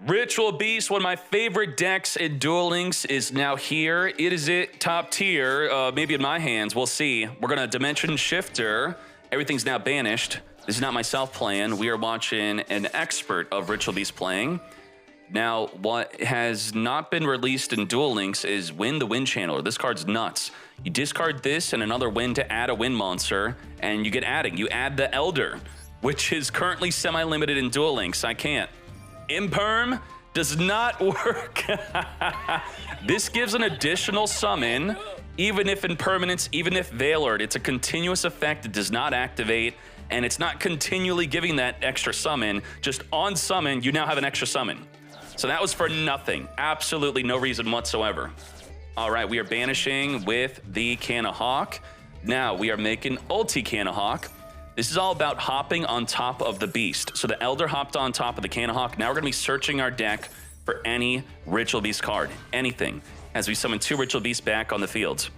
Ritual Beast, one of my favorite decks in Duel Links, is now here. It is top tier, maybe in my hands. We'll see. We're going to Dimension Shifter. Everything's now banished. This is not myself playing. We are watching an expert of Ritual Beast playing. Now, what has not been released in Duel Links is Win the Wind Channeler. This card's nuts. You discard this and another win to add a wind monster, and you get adding. You add the Elder, which is currently semi-limited in Duel Links. I can't. Imperm does not work. This gives an additional summon, even if impermanence, even if Veilered. It's a continuous effect. It does not activate, and it's not continually giving that extra summon. Just on summon, you now have an extra summon. So that was for nothing. Absolutely no reason whatsoever. All right, we are banishing with the Canahawk. Now we are making Ulti-Gaiapelio. This is all about hopping on top of the beast. So the Elder hopped on top of the Canahawk. Now we're going to be searching our deck for any Ritual Beast card, anything, as we summon 2 Ritual Beasts back on the field.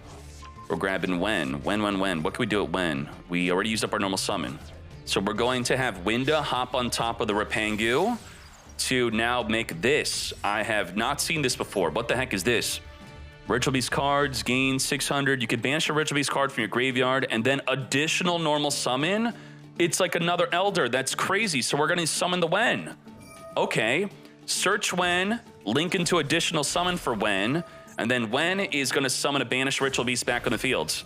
We're grabbing when. What can we do at when? We already used up our normal summon. So we're going to have Winda hop on top of the Rapangu to now make this. I have not seen this before. What the heck is this? Ritual Beast cards, gain 600. You can banish a Ritual Beast card from your graveyard and then additional normal summon. It's like another Elder. That's crazy. So we're going to summon the Wen. Okay. Search Wen, link into additional summon for Wen, and then Wen is going to summon a banished Ritual Beast back on the field.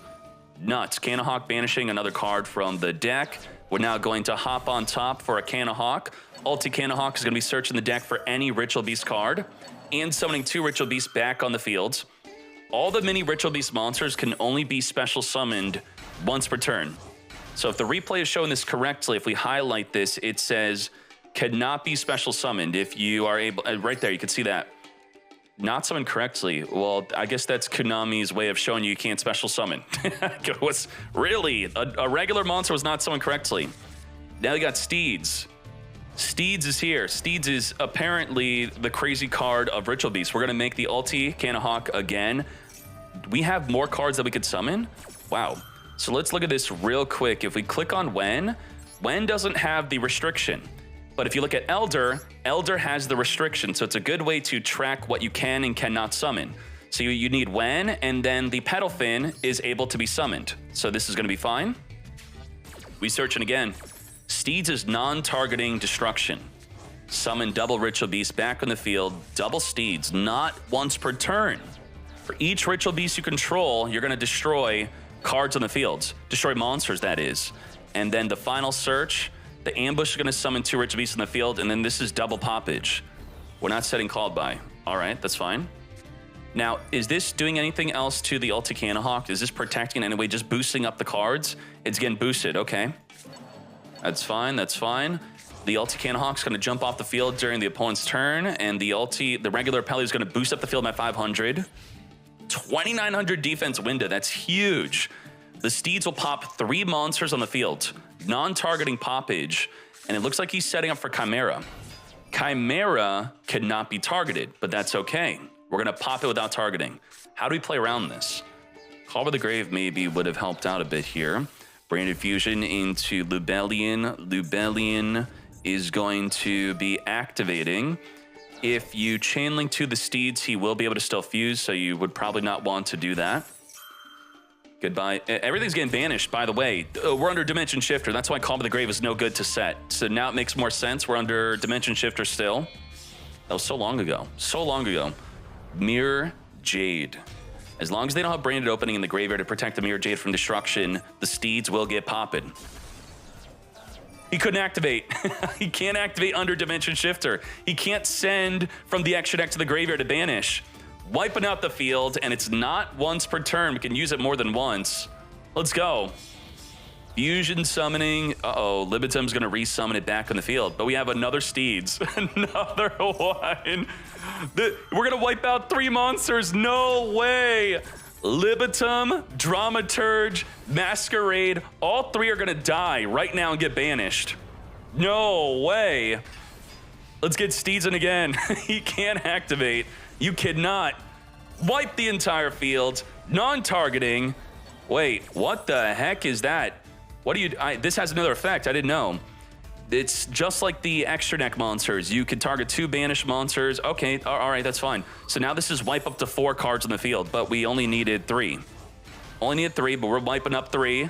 Nuts. Canahawk banishing another card from the deck. We're now going to hop on top for a Canahawk. Ulti-Gaiapelio is going to be searching the deck for any Ritual Beast card and summoning 2 Ritual Beasts back on the field. All the mini Ritual Beast monsters can only be special summoned once per turn. So if the replay is showing this correctly, if we highlight this, it says cannot be special summoned. If you are able, right there, you can see that. Not summoned correctly. Well, I guess that's Konami's way of showing you can't special summon. It was really, a regular monster was not summoned correctly. Now you got Steeds. Steeds is here. Steeds is apparently the crazy card of Ritual Beast. We're going to make the Ulti-Gaiapelio again. We have more cards that we could summon. Wow. So let's look at this real quick. If we click on Wen doesn't have the restriction. But if you look at Elder, Elder has the restriction. So it's a good way to track what you can and cannot summon. So you need Wen, and then the Petalfin is able to be summoned. So this is going to be fine. We searching again. Steeds is non-targeting destruction. Summon double Ritual Beast back on the field, double Steeds, not once per turn. For each Ritual Beast you control, you're going to destroy cards on the field. Destroy monsters, that is. And then the final search, the ambush is going to summon 2 Ritual Beasts in the field, and then this is double poppage. We're not setting called by. All right, that's fine. Now, is this doing anything else to the Ulti-Gaiapelio? Is this protecting in any way, just boosting up the cards? It's getting boosted, okay. That's fine, that's fine. The Ulti-Gaiapelio is going to jump off the field during the opponent's turn, and the regular Pelly is going to boost up the field by 500. 2,900 defense Winda, that's huge. The Steeds will pop 3 monsters on the field, non-targeting poppage, and it looks like he's setting up for Chimera. Chimera cannot be targeted, but that's okay. We're going to pop it without targeting. How do we play around this? Call by the Grave maybe would have helped out a bit here. Branded Fusion into Lubellion. Lubellion is going to be activating. If you chain link to the Steeds, he will be able to still fuse, so you would probably not want to do that. Goodbye. Everything's getting banished, by the way. We're under Dimension Shifter. That's why Call by the Grave is no good to set. So now it makes more sense. We're under Dimension Shifter still. That was so long ago. So long ago. Mirror Jade. As long as they don't have Branded Opening in the graveyard to protect the Mirror Jade from destruction, the Steeds will get popping. He couldn't activate. He can't activate under Dimension Shifter. He can't send from the extra deck to the graveyard to banish. Wiping out the field, and it's not once per turn. We can use it more than once. Let's go. Fusion summoning. Uh-oh, Libitum's going to resummon it back on the field. But we have another Steeds. Another one. We're going to wipe out 3 monsters. No way. Libitum, Dramaturge, Masquerade. All 3 are going to die right now and get banished. No way. Let's get Steeds in again. He can't activate. You cannot wipe the entire field. Non-targeting. Wait, what the heck is that? What do you... this has another effect. I didn't know. It's just like the extra deck monsters. You can target 2 banished monsters. Okay, all right, that's fine. So now this is wipe up to 4 cards on the field, but we only needed 3. Only needed 3, but we're wiping up 3.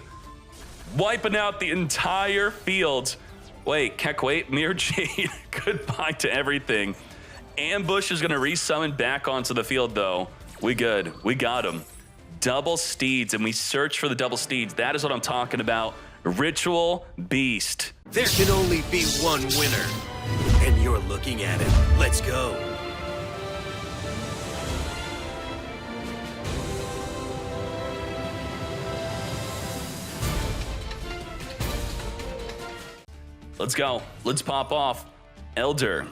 Wiping out the entire field. Wait, Keck, wait, Mirror Jade. Goodbye to everything. Ambush is going to resummon back onto the field, though. We good. We got him. Double Steeds, and we search for the double Steeds. That is what I'm talking about. Ritual Beast. There can only be one winner, and you're looking at it. Let's go. Let's go. Let's pop off. Elder.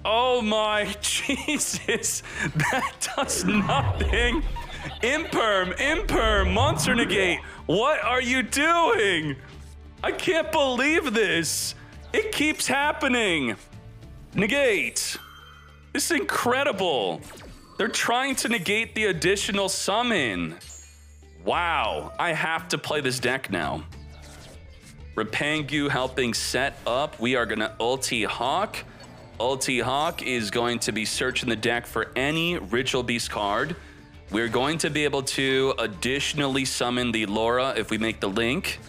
Oh my Jesus. That does nothing. Imperm, Monster Negate. What are you doing? I can't believe this. It keeps happening. Negate. This is incredible. They're trying to negate the additional summon. Wow, I have to play this deck now. Rapangu helping set up. We are gonna Ulti-Hawk. Ulti-Hawk is going to be searching the deck for any Ritual Beast card. We're going to be able to additionally summon the Laura if we make the link.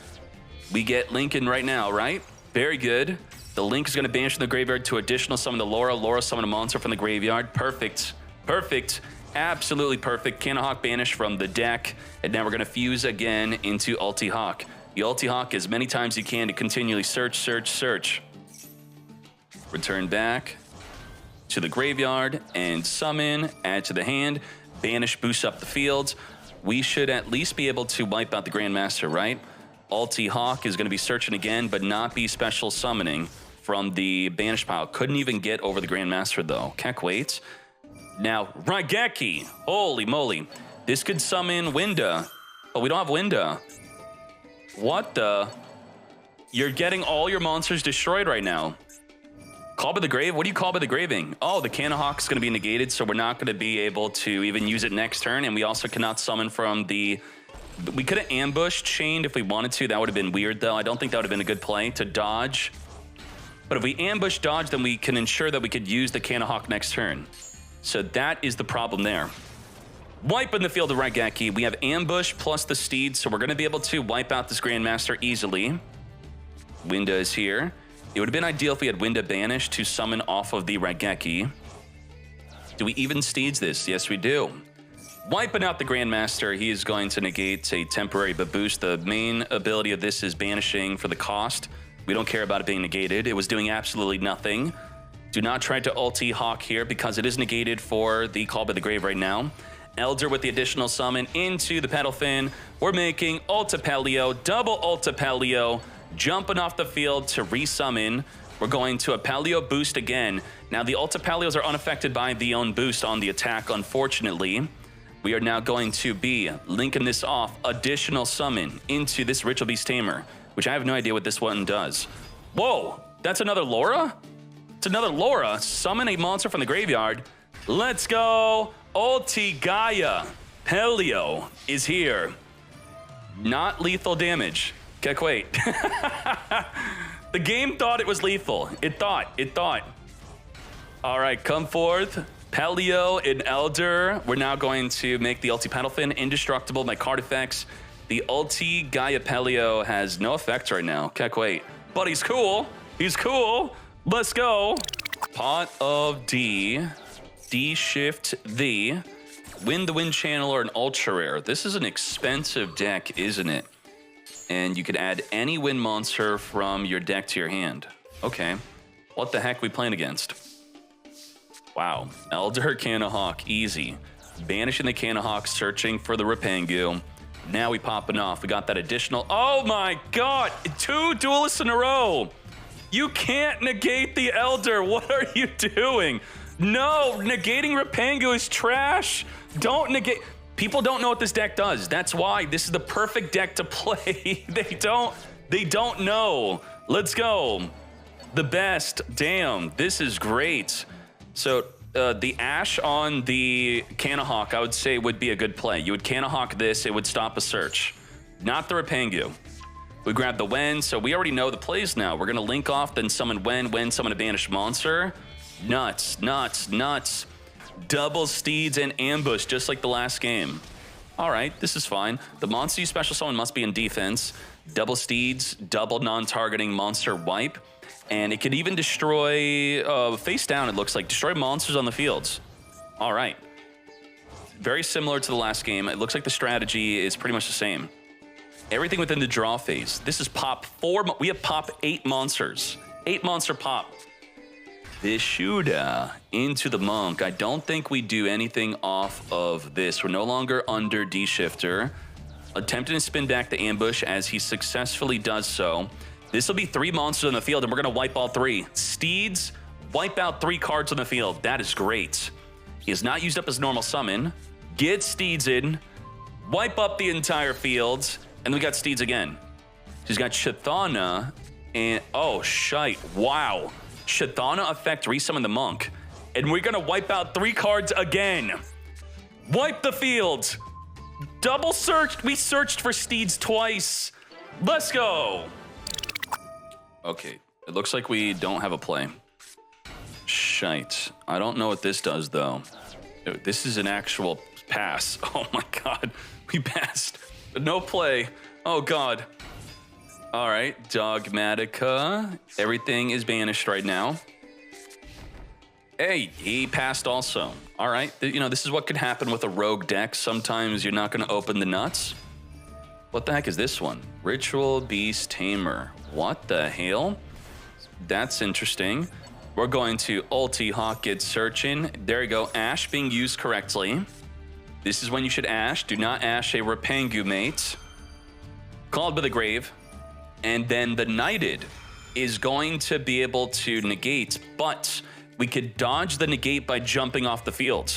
We get Lincoln right now, right? Very good. The link is going to banish from the graveyard to additional summon the Laura. Laura summon a monster from the graveyard. Perfect. Perfect. Absolutely perfect. Canahawk banish from the deck. And now we're going to fuse again into Ulti-Hawk. You Ulti-Hawk as many times as you can to continually search. Return back to the graveyard and summon, add to the hand, banish, boost up the field. We should at least be able to wipe out the Grandmaster, right? Ulti-Hawk is going to be searching again, but not be special summoning from the banish pile. Couldn't even get over the Grandmaster, though. Keck waits. Now, Raigeki. Holy moly. This could summon Winda, but we don't have Winda. What the? You're getting all your monsters destroyed right now. Call by the Grave? What do you call by the Graving? Oh, the Canahawk's going to be negated, so we're not going to be able to even use it next turn, and we also cannot summon from the... We could have ambushed Chained if we wanted to. That would have been weird, though. I don't think that would have been a good play to dodge. But if we ambush dodge, then we can ensure that we could use the Canahawk next turn. So that is the problem there. Wipe in the field of Raigeki. We have ambush plus the Steeds, so we're going to be able to wipe out this Grandmaster easily. Winda is here. It would have been ideal if we had Winda banished to summon off of the Raigeki. Do we even Steeds this? Yes, we do. Wiping out the Grandmaster, he is going to negate a temporary but boost. The main ability of this is banishing for the cost. We don't care about it being negated. It was doing absolutely nothing. Do not try to Ulti-Hawk here because it is negated for the Call by the Grave right now. Elder with the additional summon into the Pedal Fin. We're making Ulti-Gaiapelio, double Ulti-Gaiapelio, jumping off the field to resummon. We're going to a Paleo boost again. Now, the Ulti-Gaiapelos are unaffected by the own boost on the attack, unfortunately. We are now going to be linking this off, additional summon into this Ritual Beast Tamer, which I have no idea what this one does. Whoa, that's another Laura? It's another Laura. Summon a monster from the graveyard. Let's go. Ulti-Gaiapelio is here. Not lethal damage. Keck, wait. The game thought it was lethal. It thought. All right, come forth. Pelio and Elder. We're now going to make the Ulti-Pedalfin indestructible by card effects. The Ulti-Gaiapelio has no effect right now. Keck, wait. But he's cool. He's cool. Let's go. Pot of D. D-Shift the. Win the Wind Channel or an Ultra Rare. This is an expensive deck, isn't it? And you could add any wind monster from your deck to your hand. Okay. What the heck are we playing against? Wow. Elder Canahawk, easy. Banishing the Canahawk, searching for the Rapangu. Now we popping off. We got that additional... Oh my god! 2 duelists in a row! You can't negate the Elder. What are you doing? No, negating Rapangu is trash. Don't negate... People don't know what this deck does. That's why this is the perfect deck to play. They don't know. Let's go. The best. Damn, this is great. So the Ash on the Canahawk, I would say would be a good play. You would Canahawk this, it would stop a search. Not the Rapangu. We grab the Wen, so we already know the plays now. We're gonna link off, then summon Wen, summon a banished monster. Nuts, nuts, nuts. Double Steeds and ambush, just like the last game. All right, this is fine. The monster you special summon must be in defense. Double Steeds, double non-targeting monster wipe. And it could even destroy, face down, it looks like, destroy monsters on the fields. All right. Very similar to the last game. It looks like the strategy is pretty much the same. Everything within the draw phase. This is pop 4. We have pop 8 monsters. 8 monster pop. Vishuda into the Monk. I don't think we do anything off of this. We're no longer under D-Shifter. Attempting to spin back the ambush as he successfully does so. This will be 3 monsters on the field, and we're going to wipe all 3. Steeds, wipe out 3 cards on the field. That is great. He has not used up his normal summon. Get Steeds in. Wipe up the entire field. And we got Steeds again. He's got Shathana and... Oh, shite. Wow. Shathana effect resummon the Monk. And we're going to wipe out 3 cards again. Wipe the field. Double search. We searched for Steeds twice. Let's go. Okay. It looks like we don't have a play. Shite. I don't know what this does, though. This is an actual pass. Oh, my God. We passed. No play. Oh, God. All right. Dogmatica. Everything is banished right now. Hey, he passed also. All right. You know, this is what could happen with a rogue deck. Sometimes you're not going to open the nuts. What the heck is this one? Ritual Beast Tamer. What the hell? That's interesting. We're going to Ulti-Hawk get searching. There you go. Ash being used correctly. This is when you should Ash. Do not Ash a Rapangu mate. Called by the Grave. And then the Knighted is going to be able to negate, but we could dodge the negate by jumping off the field.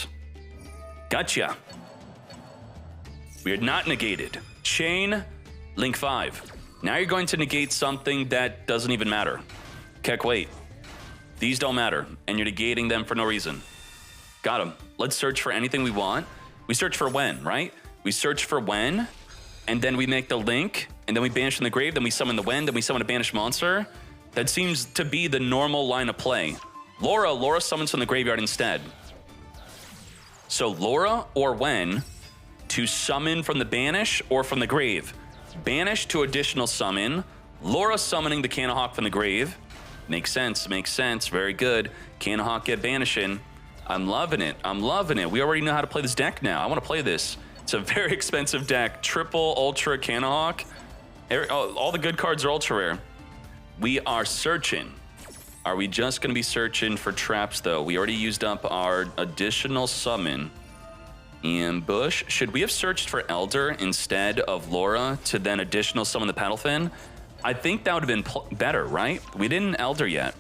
Gotcha. We are not negated. Chain, link 5. Now you're going to negate something that doesn't even matter. Keck, wait. These don't matter, and you're negating them for no reason. Got him. Let's search for anything we want. We search for Wen, right? We search for Wen, and then we make the link, and then we banish from the grave, then we summon the Wen, then we summon a banished monster. That seems to be the normal line of play. Laura summons from the graveyard instead. So Laura or Wen to summon from the banish or from the grave. Banish to additional summon. Laura summoning the Cannahawk from the grave. Makes sense, makes sense. Very good. Cannahawk get banishing. I'm loving it. I'm loving it. We already know how to play this deck now. I want to play this. It's a very expensive deck. Triple Ultra Cannahawk. All the good cards are ultra rare. We are searching. Are we just going to be searching for traps, though? We already used up our additional summon. Ambush. Should we have searched for Elder instead of Laura to then additional summon the Paddlefin? I think that would have been better, right? We didn't Elder yet.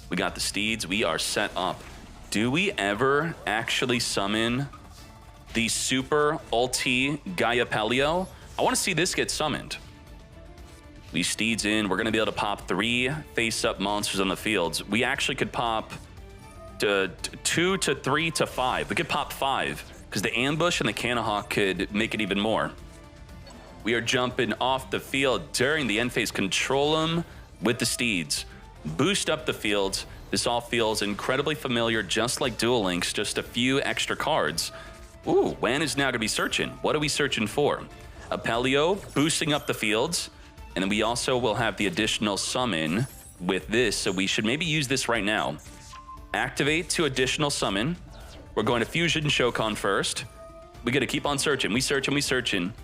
We got the Steeds. We are set up. Do we ever actually summon the super Ulti-Gaiapelio? I want to see this get summoned. We Steeds in. We're going to be able to pop 3 face-up monsters on the fields. We actually could pop to 2 to 3 to 5. We could pop 5 because the ambush and the Cannahawk could make it even more. We are jumping off the field during the end phase. Control them with the Steeds. Boost up the field. This all feels incredibly familiar, just like Duel Links, just a few extra cards. Ooh, Wen is now going to be searching. What are we searching for? Apelio boosting up the fields. And then we also will have the additional summon with this, so we should maybe use this right now. Activate to additional summon. We're going to Fusion Shokan first. We got to keep on searching. We searching, we searching.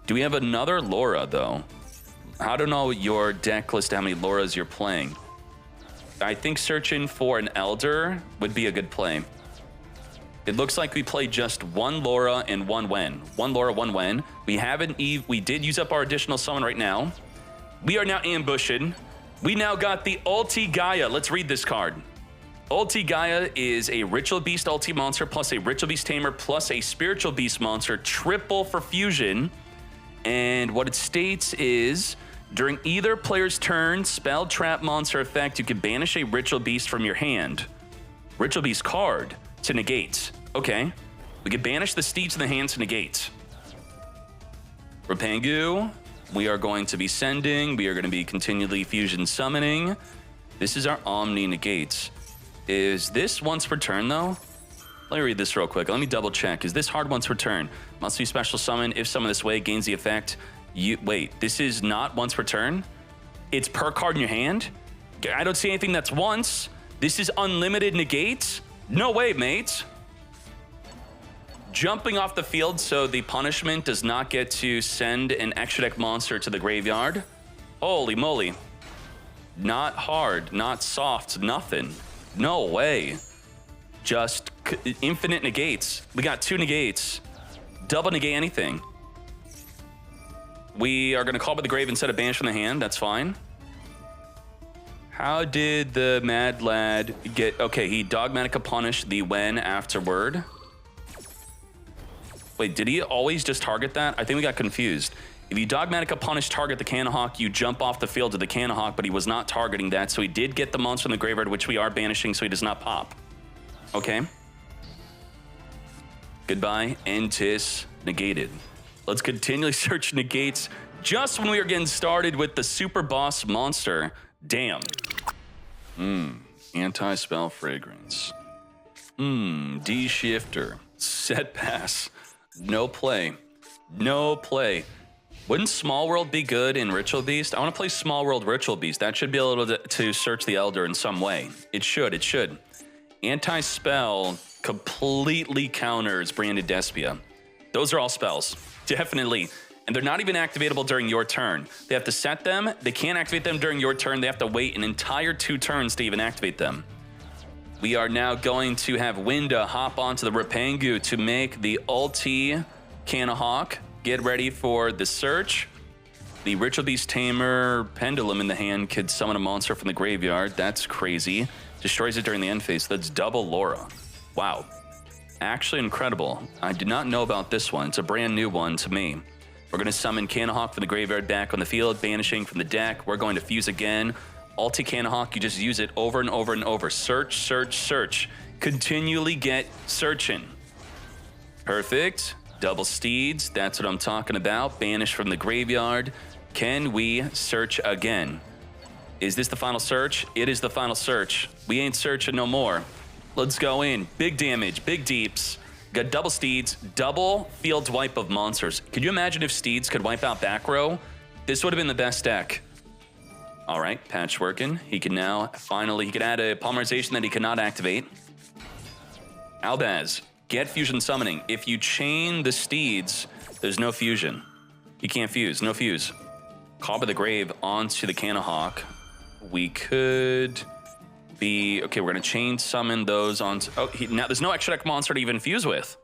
Do we have another Laura, though? I don't know your deck list, how many Lauras you're playing. I think searching for an Elder would be a good play. It looks like we played just 1 Laura and 1 Wen. 1 Laura, 1 Wen. We haven't we did use up our additional summon right now. We are now ambushing. We now got the Ulti-Gaia. Let's read this card. Ulti-Gaia is a Ritual Beast Ulti monster plus a Ritual Beast Tamer plus a Spiritual Beast monster. Triple for fusion. And what it states is, during either player's turn, spell, trap, monster effect, you can banish a Ritual Beast from your hand. Ritual Beast card to negate. Okay. We can banish the Steeds in the hand to negate. Rapangu. We are going to be sending. We are going to be continually fusion summoning. This is our Omni negates. Is this once per turn, though? Let me read this real quick. Let me double check. Is this hard once per turn? Must be special summon. If summoned this way, gains the effect. Wait, this is not once per turn? It's per card in your hand? I don't see anything that's once. This is unlimited negates? No way, mates. Jumping off the field so the punishment does not get to send an extra deck monster to the graveyard. Holy moly. Not hard, not soft, nothing. No way. Just infinite negates. We got 2 negates. Double negate anything. We are going to call by the grave instead of banish from the hand. That's fine. How did the mad lad get... Okay, he Dogmatica punished the when afterward. Wait, did he always just target that? I think we got confused. If you Dogmatica punish target the Cannahawk, you jump off the field to the Cannahawk, but he was not targeting that, so he did get the monster from the graveyard, which we are banishing, so he does not pop. Okay. Goodbye, Entis negated. Let's continually search negates just when we are getting started with the super boss monster. Damn. Anti-spell fragrance. D-shifter. Set pass. No play. No play. Wouldn't Small World be good in Ritual Beast? I want to play Small World Ritual Beast. That should be able to search the Elder in some way. It should, it should. Anti-spell completely counters Branded Despia. Those are all spells, definitely. And they're not even activatable during your turn. They have to set them. They can't activate them during your turn. They have to wait an entire 2 turns to even activate them. We are now going to have Winda hop onto the Rapangu to make the Ulti-Cannahawk. Get ready for the search. The Ritual Beast Tamer Pendulum in the hand could summon a monster from the graveyard. That's crazy. Destroys it during the end phase. That's double Laura. Wow. Actually incredible. I did not know about this one. It's a brand new one to me. We're going to summon Cannahawk from the graveyard back on the field, banishing from the deck. We're going to fuse again. Ulti-Cannahawk, you just use it over and over and over. Search, search, search. Continually get searching. Perfect. Double Steeds, that's what I'm talking about. Banish from the graveyard. Can we search again? Is this the final search? It is the final search. We ain't searching no more. Let's go in. Big damage, big deeps. Got double Steeds, double field wipe of monsters. Could you imagine if Steeds could wipe out back row? This would have been the best deck. All right, patchworking. He can now finally, he can add a polymerization that he cannot activate. Albaz, get fusion summoning. If you chain the Steeds, there's no fusion. You can't fuse, no fuse. Call by the grave onto the Cannahawk. We could be, okay, we're gonna chain summon those onto, now there's no extra deck monster to even fuse with.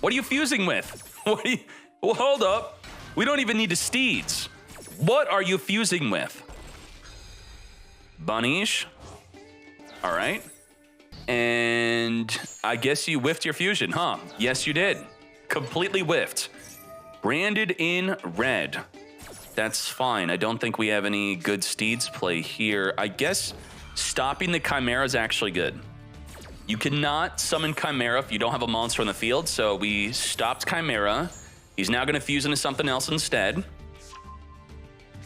What are you fusing with? What are you, well, hold up. We don't even need the Steeds. What are you fusing with? Bunish. All right. And I guess you whiffed your fusion, huh? Yes, you did. Completely whiffed. Branded in red. That's fine. I don't think we have any good Steeds play here. I guess stopping the Chimera is actually good. You cannot summon Chimera if you don't have a monster on the field, so we stopped Chimera. He's now going to fuse into something else instead.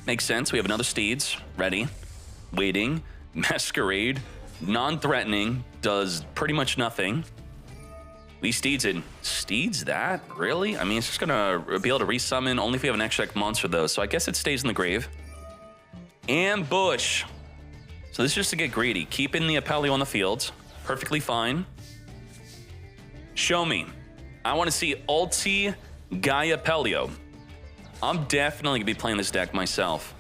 Makes sense. We have another Steeds ready. Waiting, Masquerade, non-threatening, does pretty much nothing. We Steeds in. Steeds that? Really? I mean, it's just gonna be able to resummon only if we have an extra deck monster though, so I guess it stays in the grave. Ambush. So this is just to get greedy. Keeping the Apelio on the field. Perfectly fine. Show me. I want to see Ulti-Gaiapelio. I'm definitely gonna be playing this deck myself.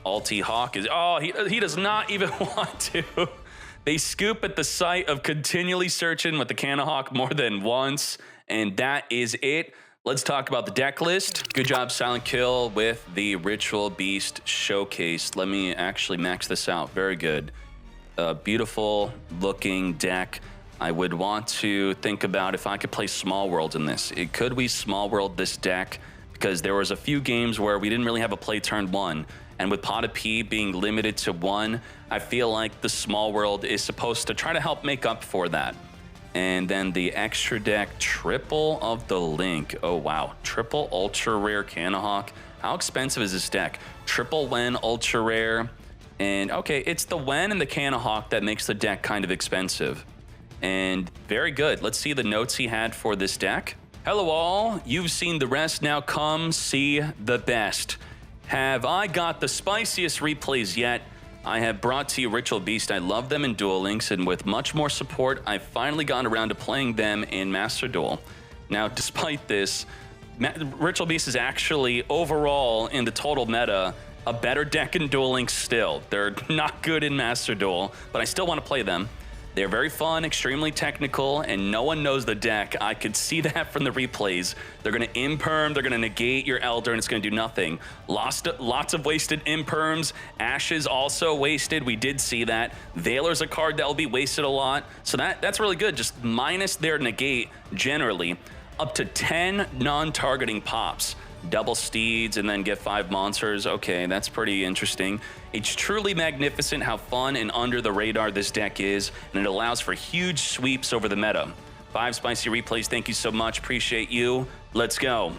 Ulti-Hawk is, oh, he does not even want to. They scoop at the sight of continually searching with the Cannahawk more than once, and that is it. Let's talk about the deck list. Good job, Silent Kill, with the Ritual Beast Showcase. Let me actually max this out. Very good. Beautiful looking deck. I would want to think about if I could play Small World in this. Could we Small World this deck? Because there was a few games where we didn't really have a play turn 1. And with Pot of P being limited to 1, I feel like the Small World is supposed to try to help make up for that. And then the extra deck, triple of the Link. Oh, wow. Triple ultra rare Cannahawk. How expensive is this deck? Triple Wen, ultra rare. And okay, it's the Wen and the Canahawk that makes the deck kind of expensive. And very good. Let's see the notes he had for this deck. Hello all, you've seen the rest, now come see the best. Have I got the spiciest replays yet? I have brought to you Ritual Beast. I love them in Duel Links, and with much more support, I've finally gotten around to playing them in Master Duel. Now, despite this, Ritual Beast is actually, overall, in the total meta, a better deck in Duel Links still. They're not good in Master Duel, but I still want to play them. They're very fun, extremely technical, and no one knows the deck. I could see that from the replays. They're going to imperm, they're going to negate your Elder, and it's going to do nothing. Lots of wasted imperms. Ashes also wasted. We did see that. Veiler's a card that will be wasted a lot. So that's really good. Just minus their negate, generally, up to 10 non-targeting pops. Double Steeds and then get 5 monsters. Okay, that's pretty interesting. It's truly magnificent how fun and under the radar this deck is, and it allows for huge sweeps over the meta. 5 spicy replays, thank you so much. Appreciate you. Let's go.